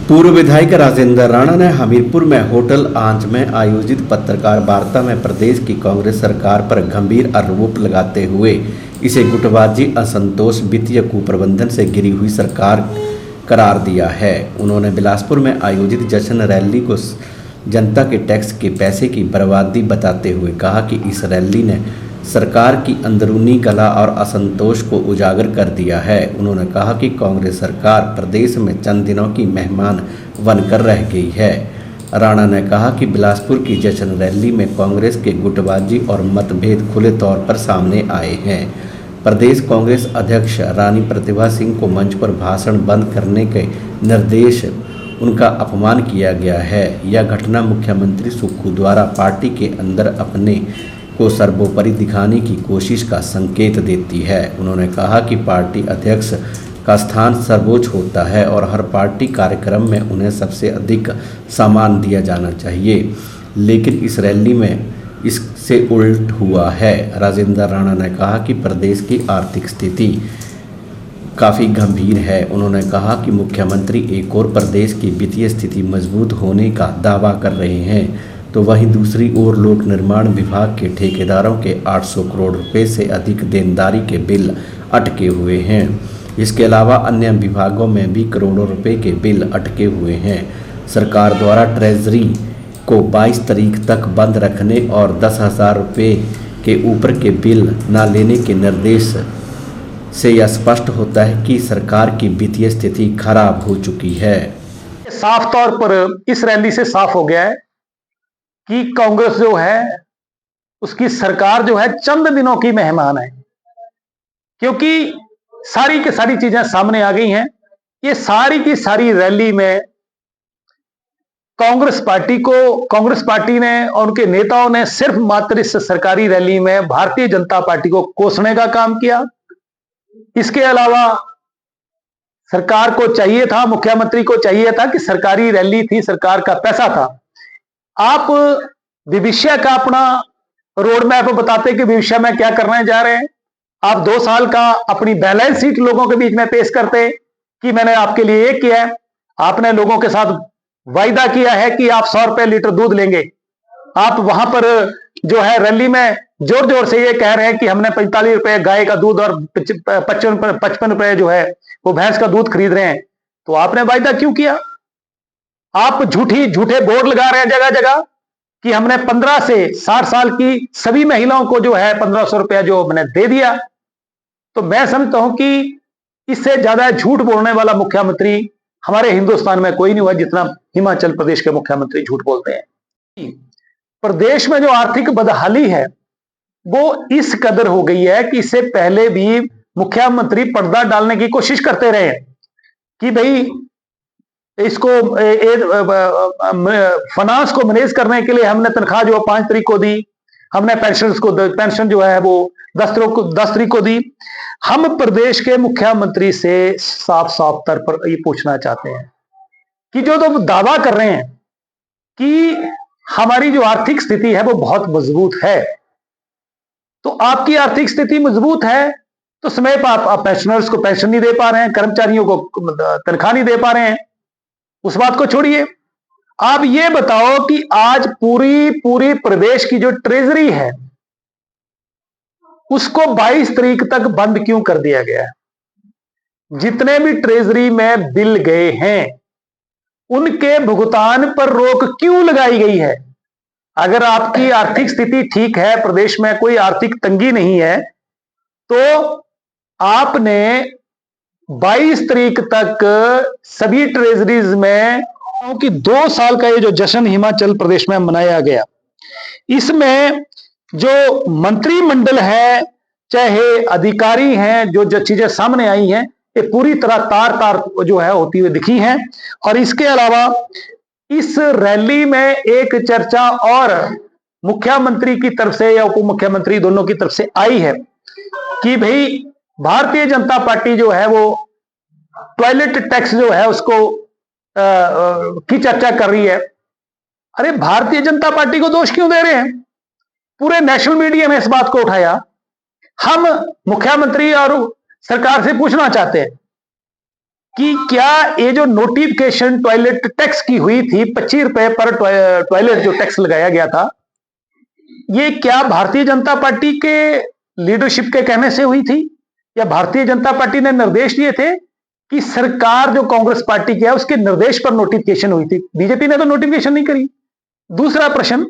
पूर्व विधायक राजेंद्र राणा ने हमीरपुर में होटल आंच में आयोजित पत्रकार वार्ता में प्रदेश की कांग्रेस सरकार पर गंभीर आरोप लगाते हुए इसे गुटबाजी, असंतोष, वित्तीय कुप्रबंधन से घिरी हुई सरकार करार दिया है। उन्होंने बिलासपुर में आयोजित जश्न रैली को जनता के टैक्स के पैसे की बर्बादी बताते हुए कहा कि इस रैली ने सरकार की अंदरूनी कलह और असंतोष को उजागर कर दिया है। उन्होंने कहा कि कांग्रेस सरकार प्रदेश में चंद दिनों की मेहमान बनकर रह गई है। राणा ने कहा कि बिलासपुर की जश्न रैली में कांग्रेस के गुटबाजी और मतभेद खुले तौर पर सामने आए हैं। प्रदेश कांग्रेस अध्यक्ष रानी प्रतिभा सिंह को मंच पर भाषण बंद करने के निर्देश उनका अपमान किया गया है। यह घटना मुख्यमंत्री सुक्खू द्वारा पार्टी के अंदर अपने को सर्वोपरि दिखाने की कोशिश का संकेत देती है। उन्होंने कहा कि पार्टी अध्यक्ष का स्थान सर्वोच्च होता है और हर पार्टी कार्यक्रम में उन्हें सबसे अधिक सम्मान दिया जाना चाहिए, लेकिन इस रैली में इससे उल्ट हुआ है। राजेंद्र राणा ने कहा कि प्रदेश की आर्थिक स्थिति काफ़ी गंभीर है। उन्होंने कहा कि मुख्यमंत्री एक और प्रदेश की वित्तीय स्थिति मजबूत होने का दावा कर रहे हैं, तो वहीं दूसरी ओर लोक निर्माण विभाग के ठेकेदारों के 800 करोड़ रुपए से अधिक देनदारी के बिल अटके हुए हैं। इसके अलावा अन्य विभागों में भी करोड़ों रुपए के बिल अटके हुए हैं। सरकार द्वारा ट्रेजरी को 22 तारीख तक बंद रखने और 10,000 रुपये के ऊपर के बिल न लेने के निर्देश से यह स्पष्ट होता है कि सरकार की वित्तीय स्थिति खराब हो चुकी है। साफ तौर पर इस रैली से साफ हो गया है कि कांग्रेस जो है उसकी सरकार जो है चंद दिनों की मेहमान है, क्योंकि सारी की सारी चीजें सामने आ गई हैं। ये सारी की सारी रैली में कांग्रेस पार्टी ने और उनके नेताओं ने सिर्फ मात्र इस सरकारी रैली में भारतीय जनता पार्टी को कोसने का काम किया। इसके अलावा सरकार को चाहिए था, मुख्यमंत्री को चाहिए था कि सरकारी रैली थी, सरकार का पैसा था, आप भविष्य का अपना रोड मैप बताते कि भविष्य में क्या करने जा रहे हैं। आप 2 साल का अपनी बैलेंस शीट लोगों के बीच में पेश करते कि मैंने आपके लिए ये किया है। आपने लोगों के साथ वायदा किया है कि आप 100 रुपए लीटर दूध लेंगे। आप वहां पर जो है रैली में जोर जोर से ये कह रहे हैं कि हमने 45 रुपए गाय का दूध और 55 रुपए जो है वो भैंस का दूध खरीद रहे हैं। तो आपने वायदा क्यों किया? आप झूठे बोर्ड लगा रहे हैं जगह जगह कि हमने 15 से 60 साल की सभी महिलाओं को जो है 1500 रुपया जो मैंने दे दिया। तो मैं समझता हूं कि इससे ज्यादा झूठ बोलने वाला मुख्यमंत्री हमारे हिंदुस्तान में कोई नहीं हुआ जितना हिमाचल प्रदेश के मुख्यमंत्री झूठ बोलते हैं। प्रदेश में जो आर्थिक बदहाली है वो इस कदर हो गई है कि इससे पहले भी मुख्यमंत्री पर्दा डालने की कोशिश करते रहे कि भाई इसको फाइनेंस को मैनेज करने के लिए हमने तनख्वाह जो 5 तारीख को दी, हमने पेंशन जो है वो 10 तारीख को दी। हम प्रदेश के मुख्यमंत्री से साफ साफ तौर पर ये पूछना चाहते हैं कि जो तो दावा कर रहे हैं कि हमारी जो आर्थिक स्थिति है वो बहुत मजबूत है, तो आपकी आर्थिक स्थिति मजबूत है तो समय पर आप पेंशनर्स को पेंशन नहीं दे पा रहे हैं, कर्मचारियों को तनख्वाह नहीं दे पा रहे हैं। उस बात को छोड़िए, आप ये बताओ कि आज पूरी प्रदेश की जो ट्रेजरी है उसको 22 तारीख तक बंद क्यों कर दिया गया है? जितने भी ट्रेजरी में बिल गए हैं उनके भुगतान पर रोक क्यों लगाई गई है? अगर आपकी आर्थिक स्थिति ठीक है, प्रदेश में कोई आर्थिक तंगी नहीं है, तो आपने 22 तारीख तक सभी ट्रेजरीज में कि 2 साल का ये जो जश्न हिमाचल प्रदेश में मनाया गया, इसमें जो मंत्रिमंडल है चाहे अधिकारी हैं, जो चीजें सामने आई हैं ये पूरी तरह तार जो है होती हुई दिखी हैं। और इसके अलावा इस रैली में एक चर्चा और मुख्यमंत्री की तरफ से या उप मुख्यमंत्री दोनों की तरफ से आई है कि भाई भारतीय जनता पार्टी जो है वो टॉयलेट टैक्स जो है उसको की चर्चा कर रही है। अरे भारतीय जनता पार्टी को दोष क्यों दे रहे हैं? पूरे नेशनल मीडिया ने इस बात को उठाया। हम मुख्यमंत्री और सरकार से पूछना चाहते हैं कि क्या ये जो नोटिफिकेशन टॉयलेट टैक्स की हुई थी, 25 रुपए पर टॉयलेट जो टैक्स लगाया गया था, ये क्या भारतीय जनता पार्टी के लीडरशिप के कहने से हुई थी, या भारतीय जनता पार्टी ने निर्देश दिए थे, कि सरकार जो कांग्रेस पार्टी की है उसके निर्देश पर नोटिफिकेशन हुई थी? बीजेपी ने तो नोटिफिकेशन नहीं करी। दूसरा प्रश्न,